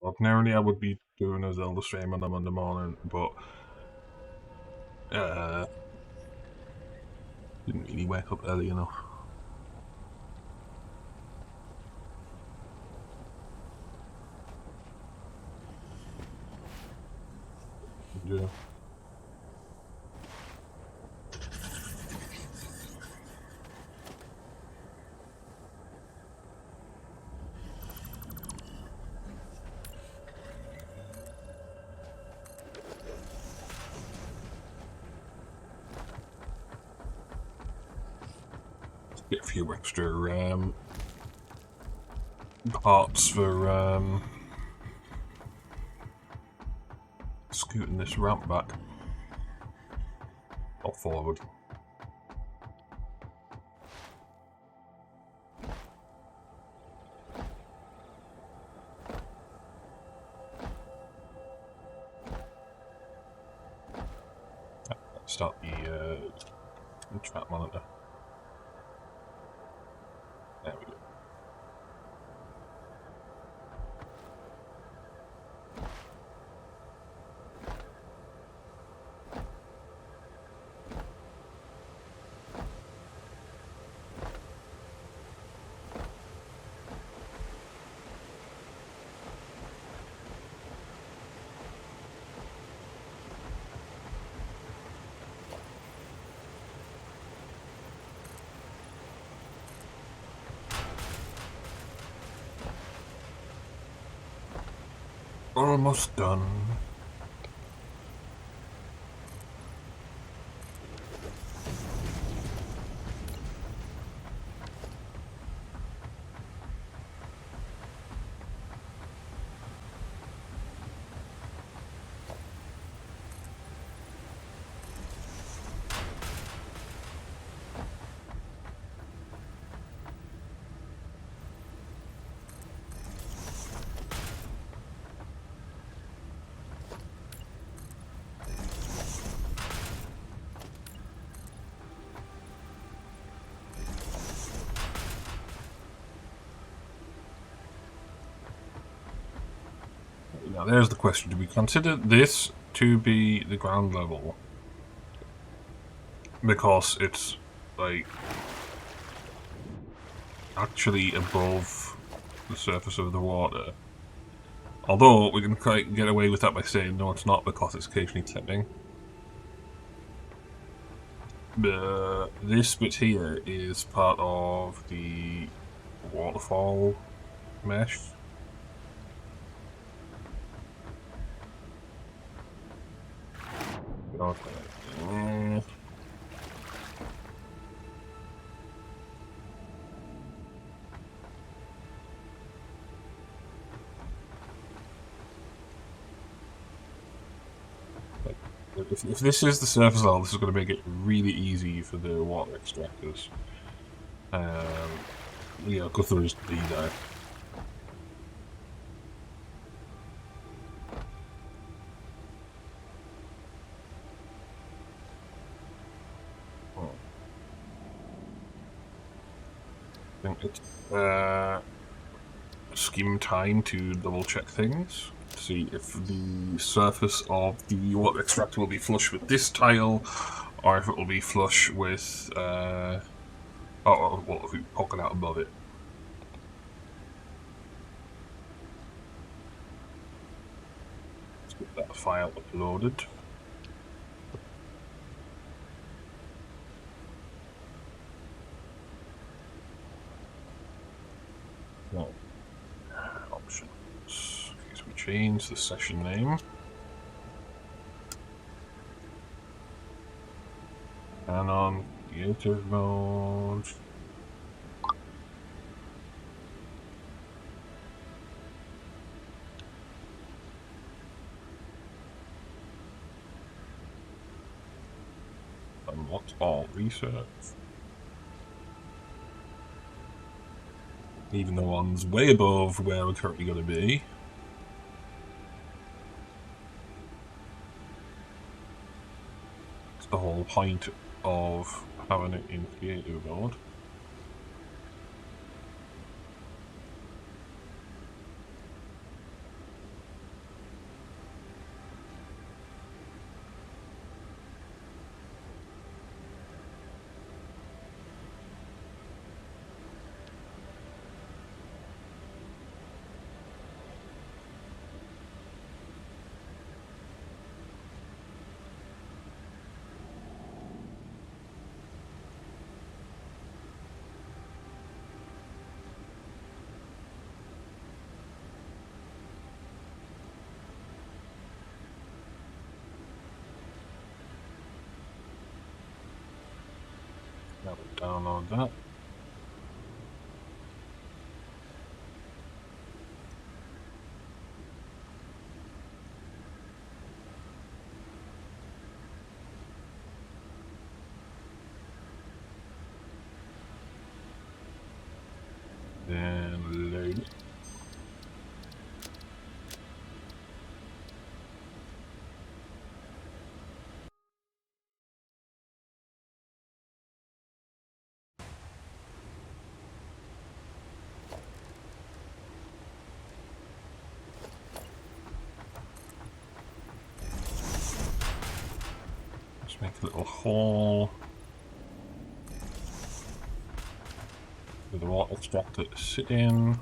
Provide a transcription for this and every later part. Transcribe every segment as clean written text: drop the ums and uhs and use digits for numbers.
Ordinarily, I would be doing a Zelda stream on them in the morning, but uh, didn't really wake up early enough. Yeah. Get a few extra parts for scooting this ramp back or forward. Start the track monitor. There we go. Almost done. Now there's the question, do we consider this to be the ground level? Because it's, like, actually above the surface of the water. Although, we can quite get away with that by saying, no, it's not, because it's occasionally tipping. This bit here is part of the waterfall mesh. Okay. If this is the surface level, this is going to make it really easy for the water extractors. Yeah, go through the dive. I think it's scheme time to double check things. See if the surface of the water extractor will be flush with this tile, or if it will be flush with or what if we poking out above it. Let's get that file uploaded. No. Options. Okay, so we change the session name. And on creative mode. Unlock all research. Even the ones way above where we're currently going to be. It's the whole point of having it in creative mode. Now we download that. Then load it. Just make a little hole with the water extractor to sit in.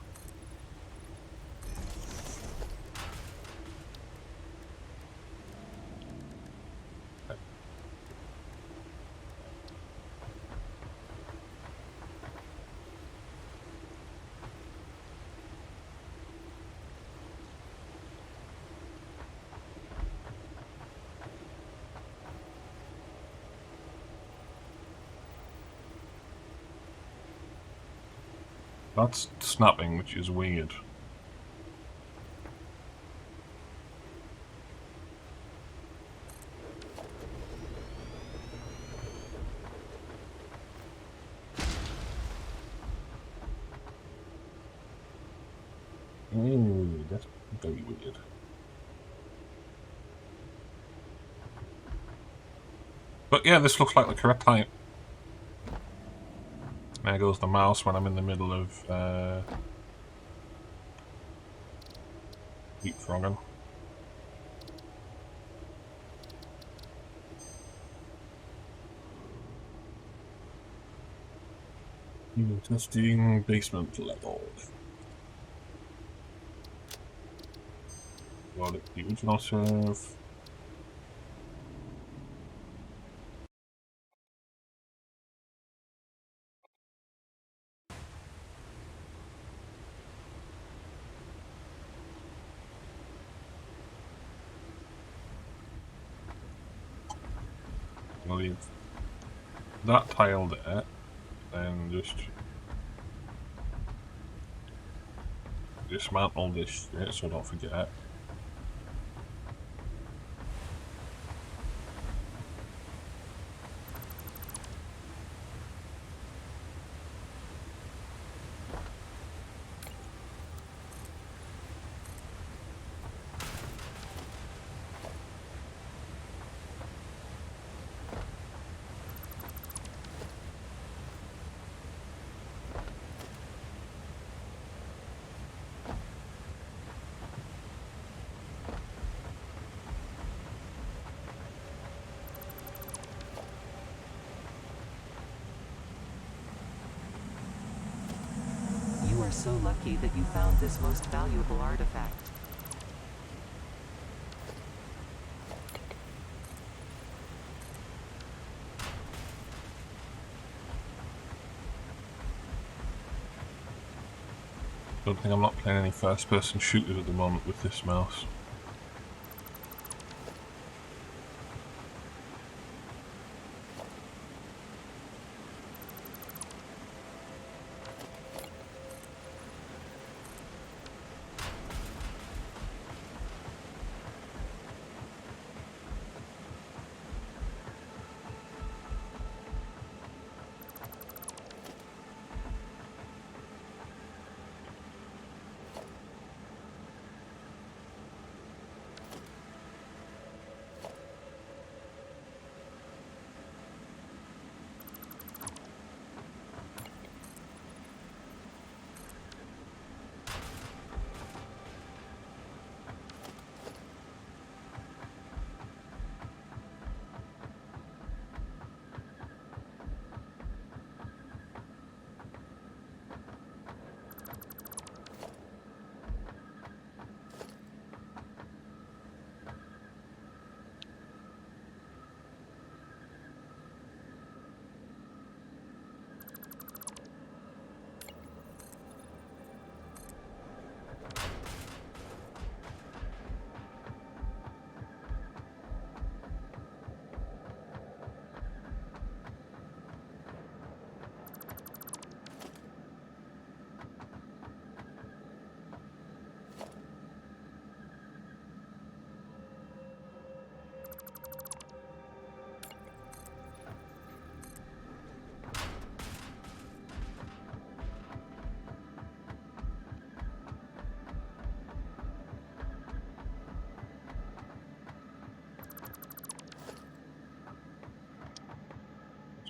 That's snapping, which is weird. That's very weird. But yeah, this looks like the correct height. There goes the mouse when I'm in the middle of leapfrogging. Testing basement level. Load the original serve. I'll leave that tile there, then just dismantle this shit so I don't forget. You are so lucky that you found this most valuable artifact. Don't think I'm not playing any first-person shooters at the moment with this mouse.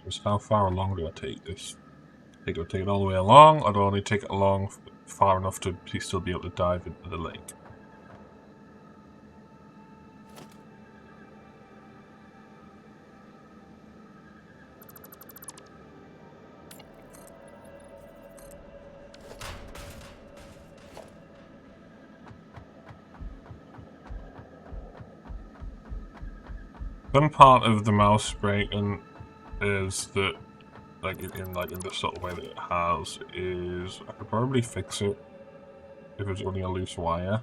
is how far along do I take this? Do I take it all the way along, or do I only take it along far enough to still be able to dive into the lake? One part of the mouse breaking is that, like in the sort of way that it has, is I could probably fix it if it's only a loose wire.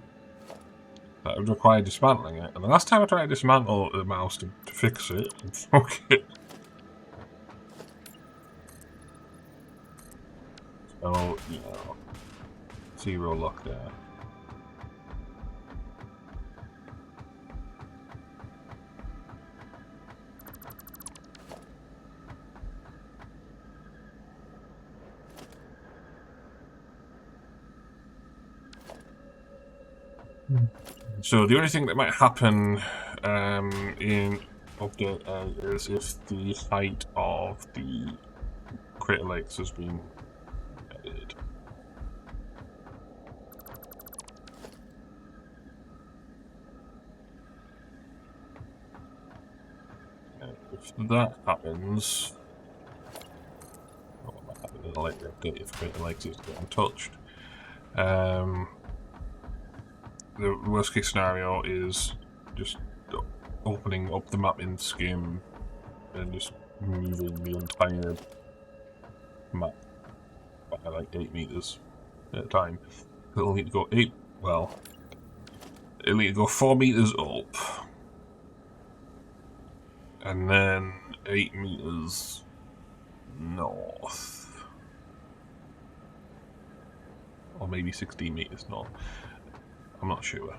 That would require dismantling it. And the last time I tried to dismantle the mouse to fix it, it broke it. So, you know, zero luck there. So the only thing that might happen in update is if the height of the crater lakes has been edited. If that happens, what might happen in a later update if crater lakes is getting touched? The worst case scenario is just opening up the map in Skim and just moving the entire map by like 8 meters at a time. It'll need to go it'll need to go 4 meters up and then 8 meters north, or maybe 16 meters north. I'm not sure.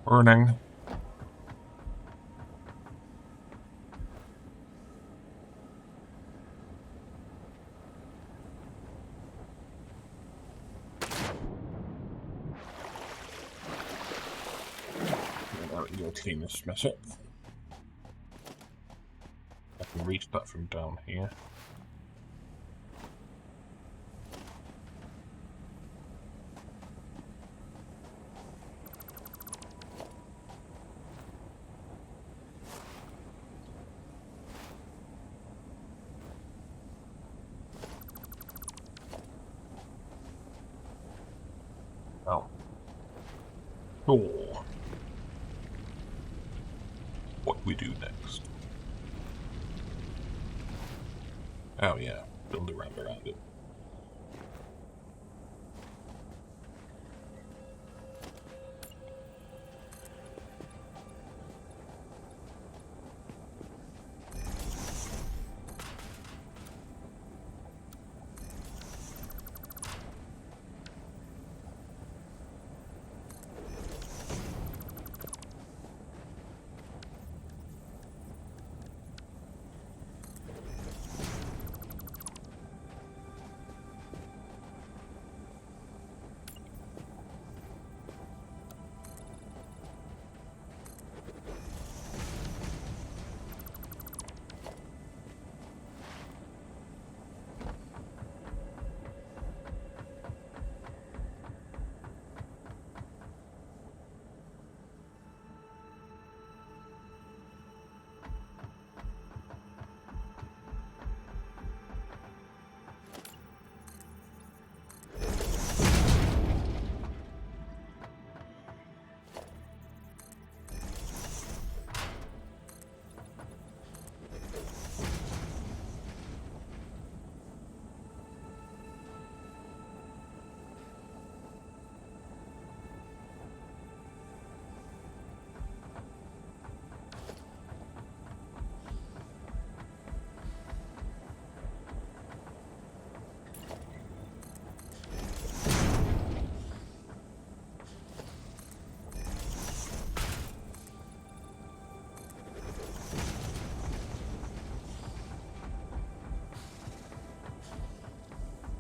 Burning. Go clean this mess up. I can reach that from down here. Oh. Oh. What we do next? Oh yeah, build a ramp around it.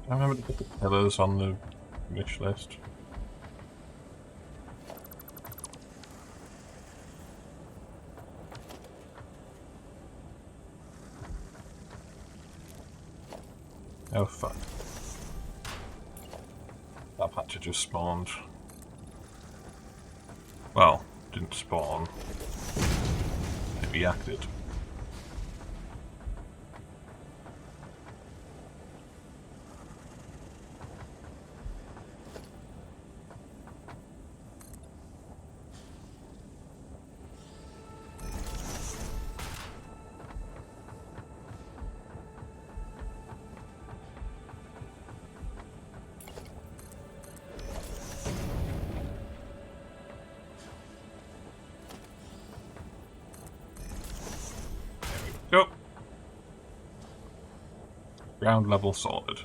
I remember to put the pillars on the wish list. Oh fuck. That patcher just spawned. Well, didn't spawn. It reacted. Go. Ground level sorted.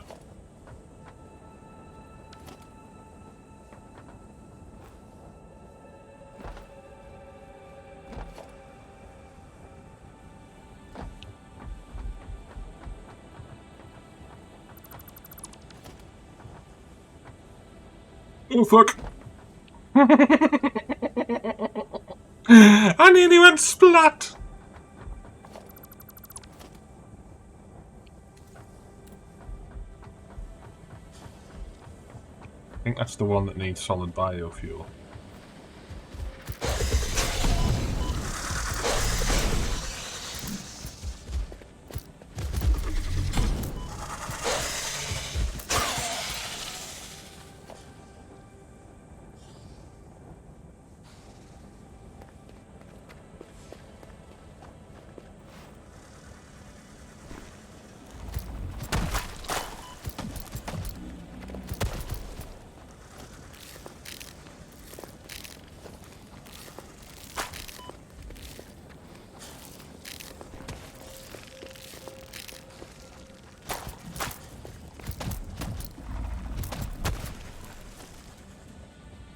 Oh fuck! I nearly went splat! I think that's the one that needs solid biofuel.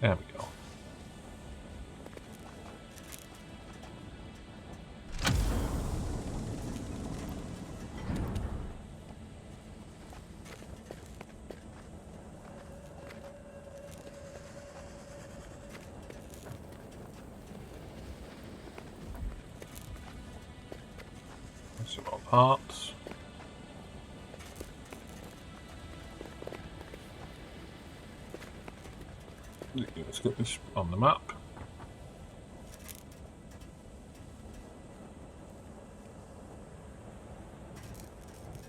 There we go. Some more parts. Let's get this on the map.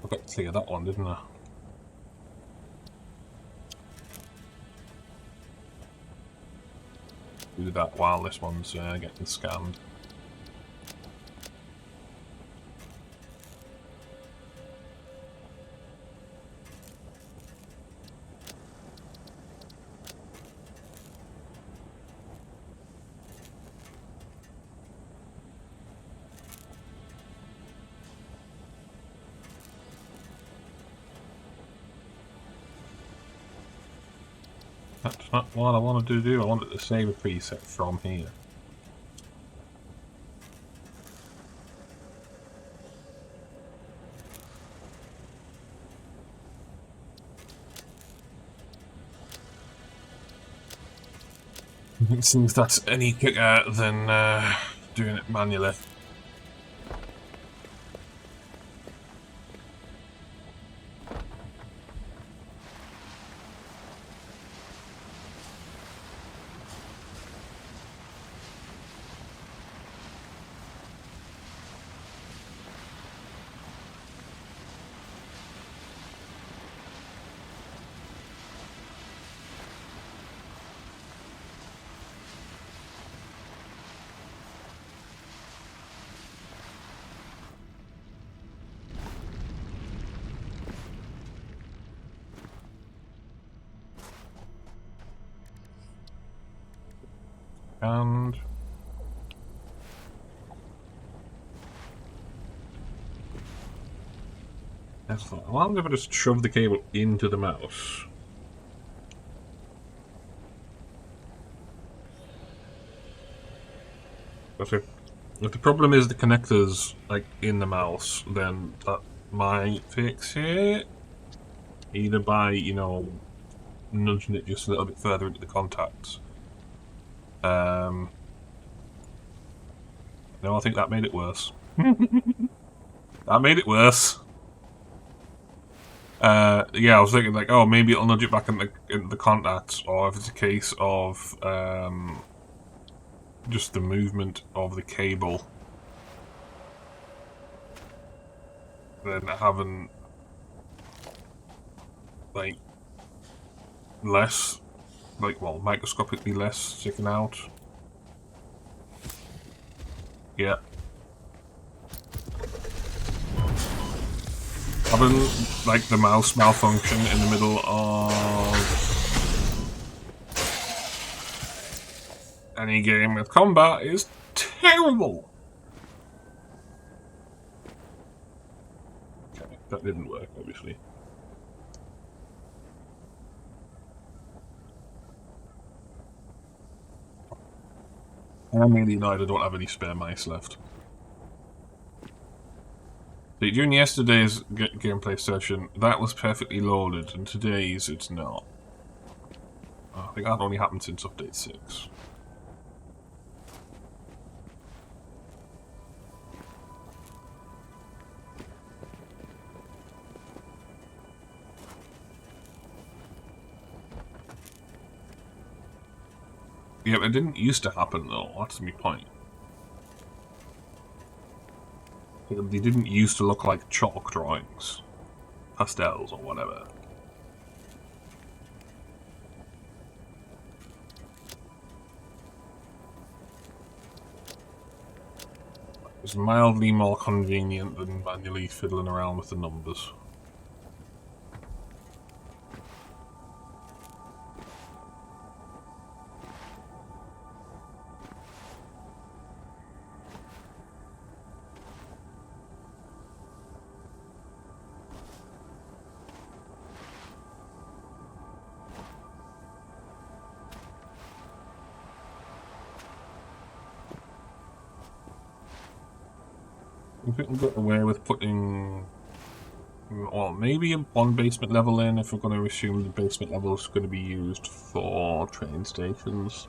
I got to clear that one, didn't I? Do that while this one's getting scanned. That's not what I wanted to do. I wanted to save a preset from here. It seems that's any quicker than doing it manually. And that's the one. I'm going to just shove the cable into the mouse. But if the problem is the connector's like in the mouse, then that might fix it. Either by, you know, nudging it just a little bit further into the contacts. No, I think that made it worse. That made it worse. Yeah, I was thinking like, oh, maybe it'll nudge it back into the contacts, or if it's a case of just the movement of the cable, then having like less, like, well, microscopically less sticking out. Yeah. Having like the mouse malfunction in the middle of any game with combat is terrible. Okay, that didn't work, obviously. I'm really annoyed I don't have any spare mice left. See, during yesterday's gameplay session, that was perfectly loaded, and today's it's not. I think that only happened since update 6. Yeah, but it didn't used to happen though, that's my point. They didn't used to look like chalk drawings. Pastels or whatever. It's mildly more convenient than manually fiddling around with the numbers. If we can get away with putting, well, maybe one basement level in, if we're going to assume the basement level is going to be used for train stations.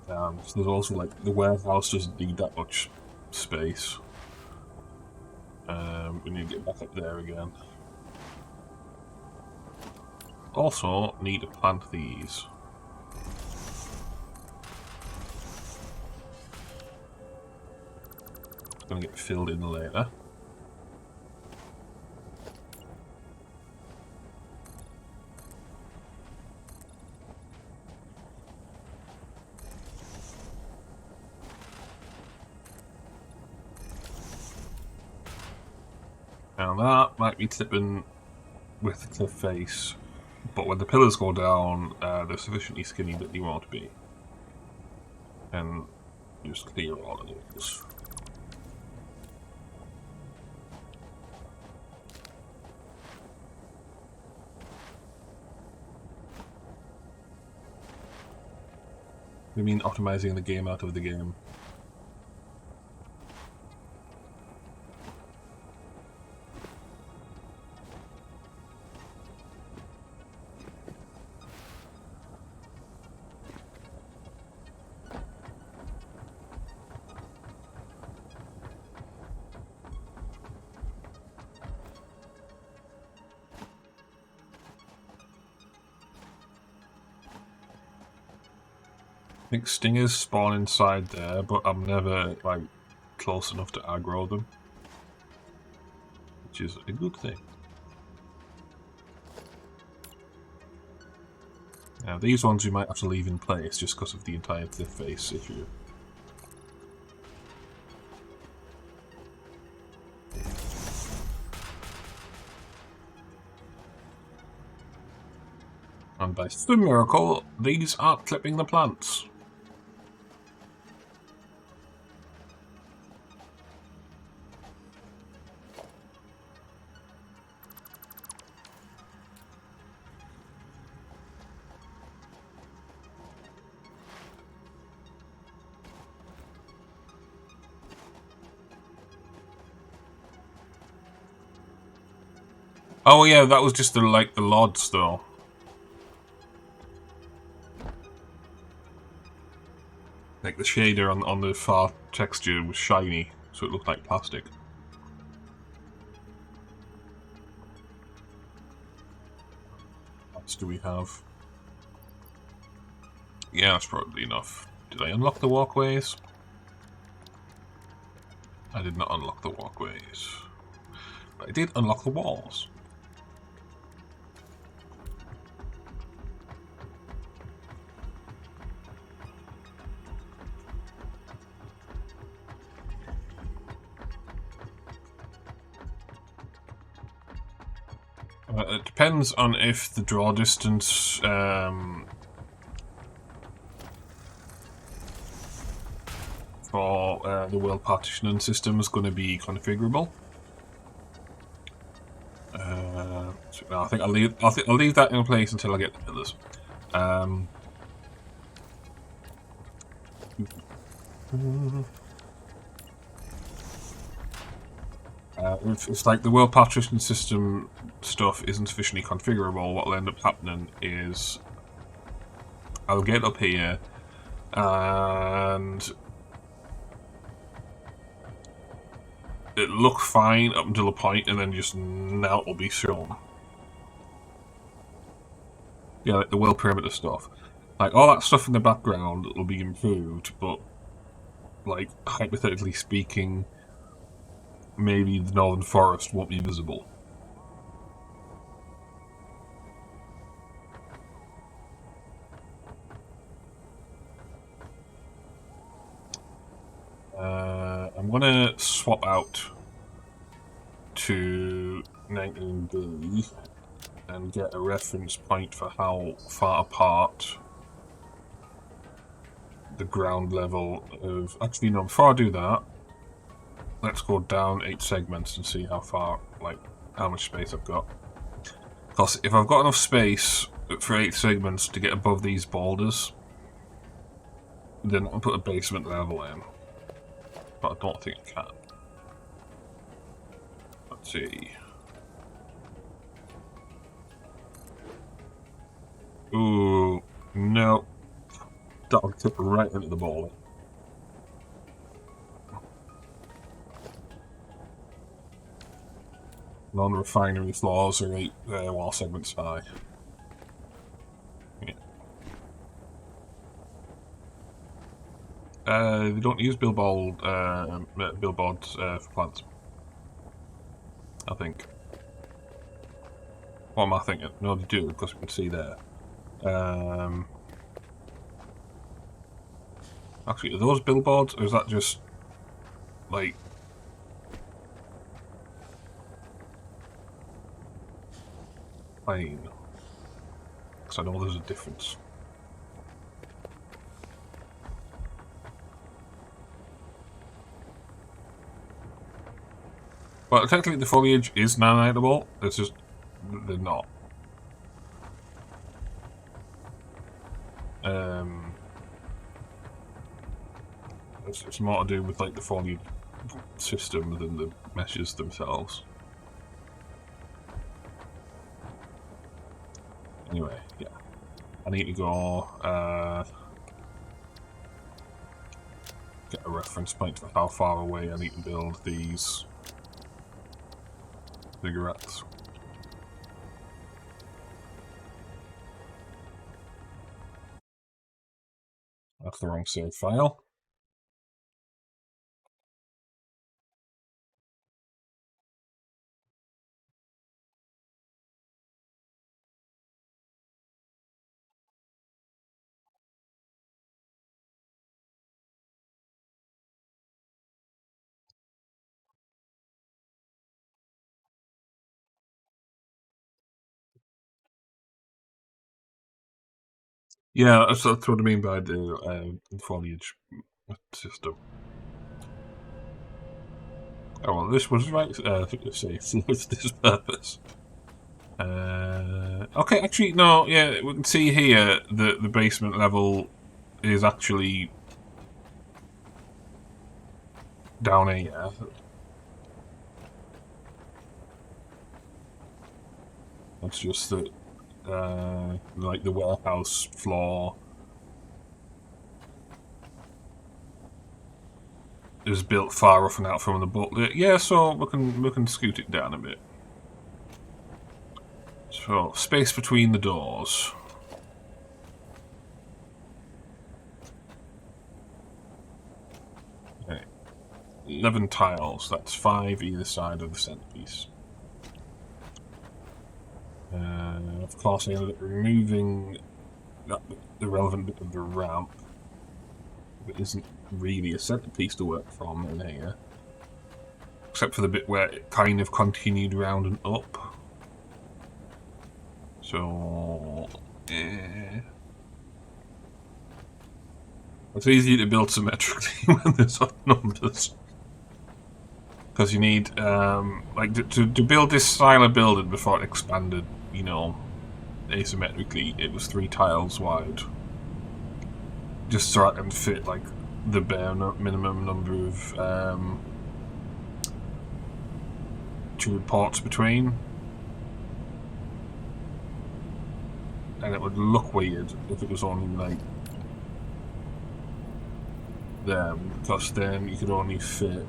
So there's also, like, the warehouse doesn't need that much space. We need to get back up there again. Also, need to plant these. It's going to get filled in later. Now that might be tipping with the face, but when the pillars go down, they're sufficiently skinny that they won't be. And just clear all of those. I mean optimizing the game out of the game. I think stingers spawn inside there, but I'm never, like, close enough to aggro them. Which is a good thing. Now, these ones we might have to leave in place just because of the entire cliff face issue. And by some miracle, these are clipping the plants. Oh yeah, that was just the LODs though. Like the shader on the far texture was shiny, so it looked like plastic. What else do we have? Yeah, that's probably enough. Did I unlock the walkways? I did not unlock the walkways. But I did unlock the walls. It depends on if the draw distance for the world partitioning system is going to be configurable. So no, I think I'll leave that in place until I get the pillars. If it's like the world partition system stuff isn't sufficiently configurable, what will end up happening is I'll get up here and it'll look fine up until a point, and then just now it'll be shown. Yeah, like the world perimeter stuff. Like all that stuff in the background will be improved, but like hypothetically speaking, maybe the northern forest won't be visible. I'm gonna swap out to 19B and get a reference point for how far apart the ground level of... Actually, no, before I do that, let's go down 8 segments and see how far, like, how much space I've got. Because if I've got enough space for 8 segments to get above these boulders, then I'll put a basement level in. But I don't think I can. Let's see. Ooh, no. That'll tip right into the boulder. Non-refinery floors are 8 wall segments high. Yeah. They don't use billboards for plants. I think. What am I thinking? No, they do, because we can see there. Actually, are those billboards, or is that just, like... plain? Because I know there's a difference. Well, technically the foliage is nanitable, it's just... they're not. It's more to do with like the foliage system than the meshes themselves. Anyway, yeah. I need to go get a reference point for how far away I need to build these cigarettes. That's the wrong save file. Yeah, that's what I mean by the foliage system. Oh well, this was right safe for this purpose. Okay, actually, no, yeah, we can see here that the basement level is actually down here. It's just that, like the warehouse floor is built far off and out from the boat. Yeah, so we can scoot it down a bit. So space between the doors. Okay. 11 tiles. That's 5 either side of the centerpiece. Of course, I ended up removing the relevant bit of the ramp. It isn't really a centerpiece to work from in here. Except for the bit where it kind of continued round and up. So... It's easy to build symmetrically when there's odd numbers. Because you need, like, to build this style of building before it expanded, you know, asymmetrically, it was 3 tiles wide. Just so I can fit, like, the bare minimum number of, tube ports between. And it would look weird if it was only, like, them, because then you could only fit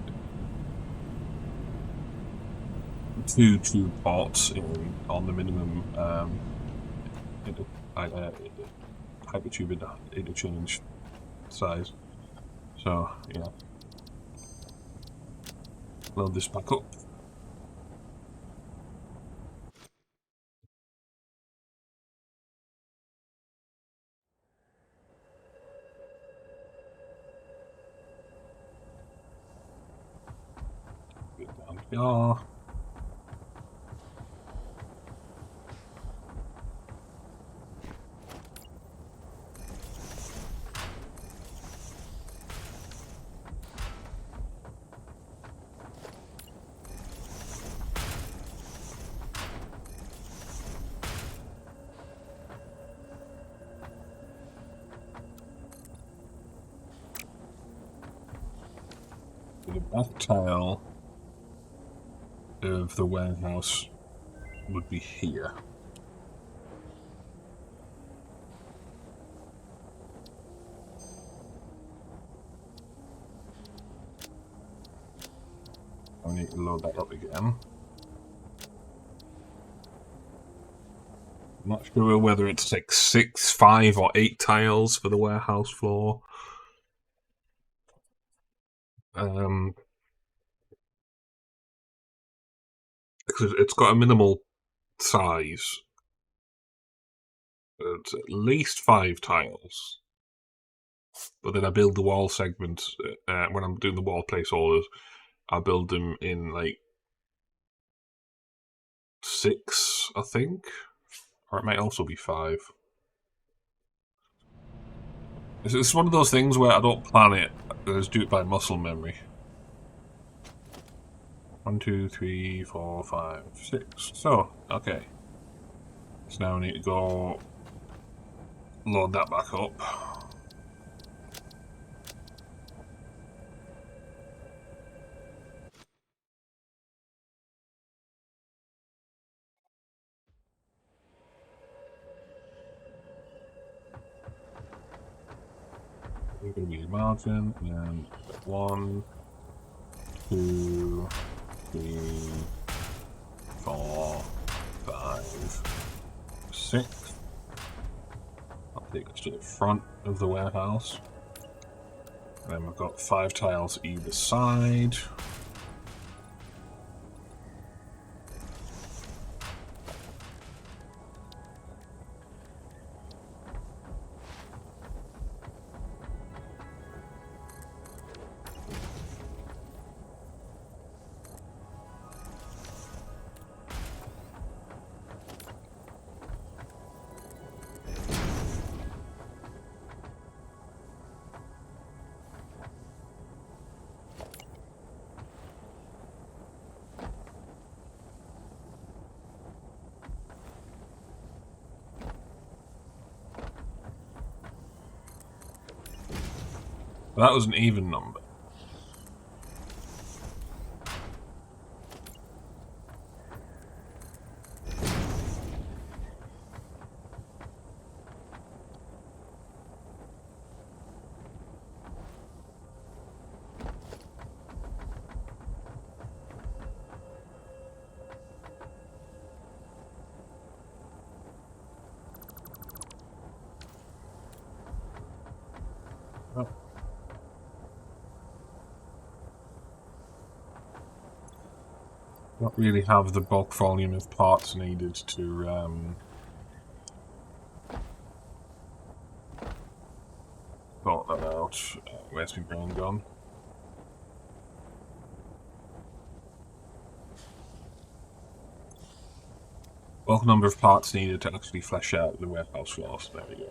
2 tube ports in on the minimum hypertube interchange size. So yeah, load this back up. Get down here. The back tile of the warehouse would be here. I need to load that up again. I'm not sure whether it's like 6, 5, or 8 tiles for the warehouse floor. Because it's got a minimal size. It's at least 5 tiles. But then I build the wall segments, when I'm doing the wall placeholders, I build them in like 6, I think. Or it might also be 5. It's one of those things where I don't plan it, I just do it by muscle memory. 1, 2, 3, 4, 5, 6. So, okay. So now we need to go load that back up. We're going to be margin, and 1, 2, 3, 4, 5, 6. I'll take us to the front of the warehouse. And then we've got 5 tiles either side. That was an even number. Oh. Not really have the bulk volume of parts needed to sort that out. Where's my brain gone? Bulk number of parts needed to actually flesh out the warehouse floors. There we go.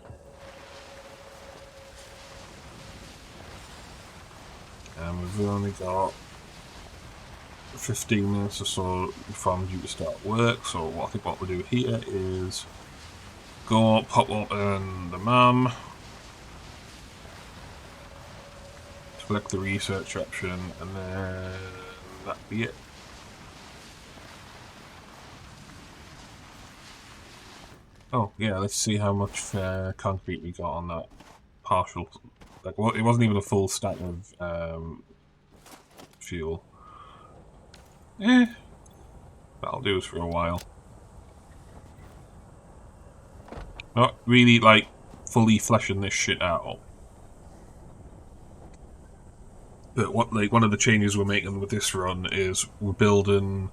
And we've only got 15 minutes or so before I'm due to start work, so I think what we'll do here is go pop open the MAM, select the research option, and then that'd be it. Oh yeah, let's see how much concrete we got on that partial. Like, well, it wasn't even a full stack of fuel. That'll do us for a while. Not really, like, fully fleshing this shit out. But one of the changes we're making with this run is we're building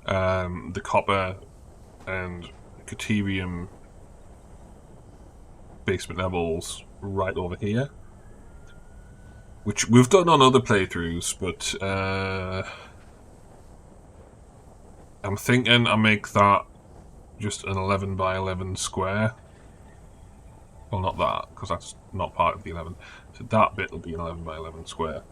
the copper and Caterium basement levels right over here. Which we've done on other playthroughs, but I'm thinking I make that just an 11 by 11 square. Well, not that, because that's not part of the 11. So that bit will be an 11 by 11 square.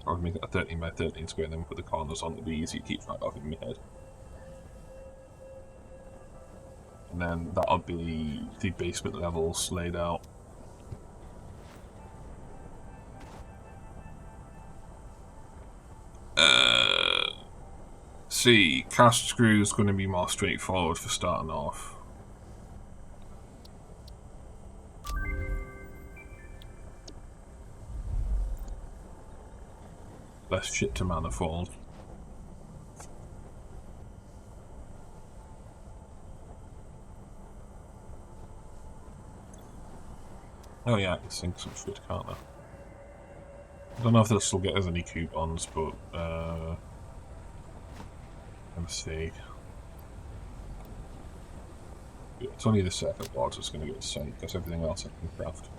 Or make it a 13 by 13 square, and then put the corners on to be easy to keep track of in my head. And then that'll be the basement levels laid out. See, cast screw is going to be more straightforward for starting off. Less shit to manifold. Oh yeah, I can sink some shit, can't I? I don't know if this will get us any coupons, but let's see. Yeah, it's only the circuit boards that's going to get sent, because everything else I can craft.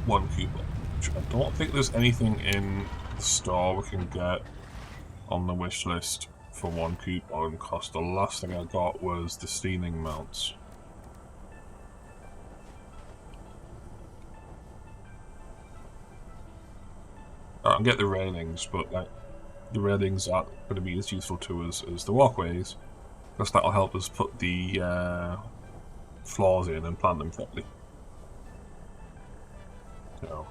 One coupon, which I don't think there's anything in the store we can get on the wish list for one coupon, because the last thing I got was the steaming mounts. I can get the railings, but like, the railings aren't going to be as useful to us as the walkways, because that'll help us put the floors in and plant them properly. So,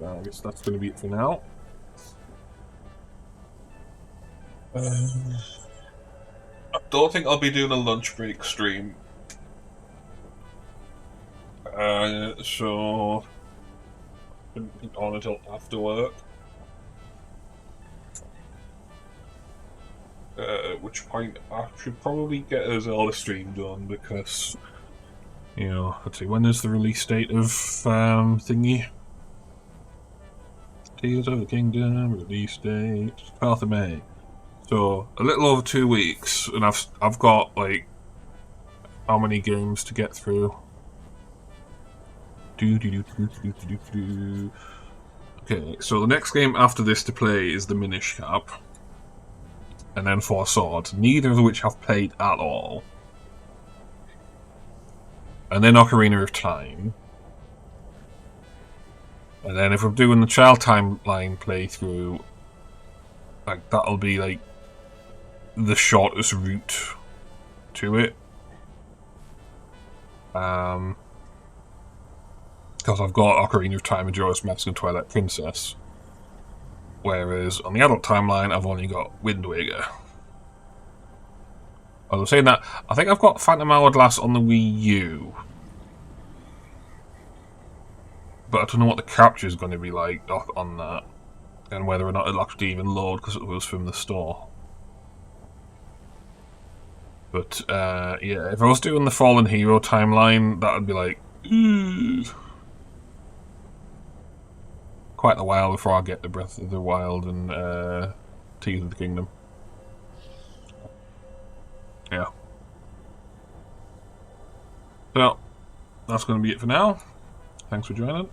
I guess that's going to be it for now. I don't think I'll be doing a lunch break stream. So I couldn't be on until after work. At which point I should probably get us all the stream done, because, you know, let's see, when is the release date of thingy? Tears of the Kingdom release date 12th of May. So a little over 2 weeks, and I've got like how many games to get through? Okay, so the next game after this to play is the Minish Cap, and then Four Swords, neither of which I've played at all. And then Ocarina of Time. And then if I'm doing the Child Timeline playthrough, like, that'll be like the shortest route to it. Because I've got Ocarina of Time, Majora's Mask, and Twilight Princess. Whereas on the adult timeline, I've only got Wind Waker. I was saying that, I think I've got Phantom Hourglass on the Wii U. But I don't know what the capture is going to be like on that. And whether or not it'll actually even load because it was from the store. But, yeah, if I was doing the Fallen Hero timeline, that would be like, quite a while before I get to Breath of the Wild and Tears of the Kingdom. Yeah. So, that's going to be it for now. Thanks for joining.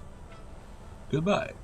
Goodbye.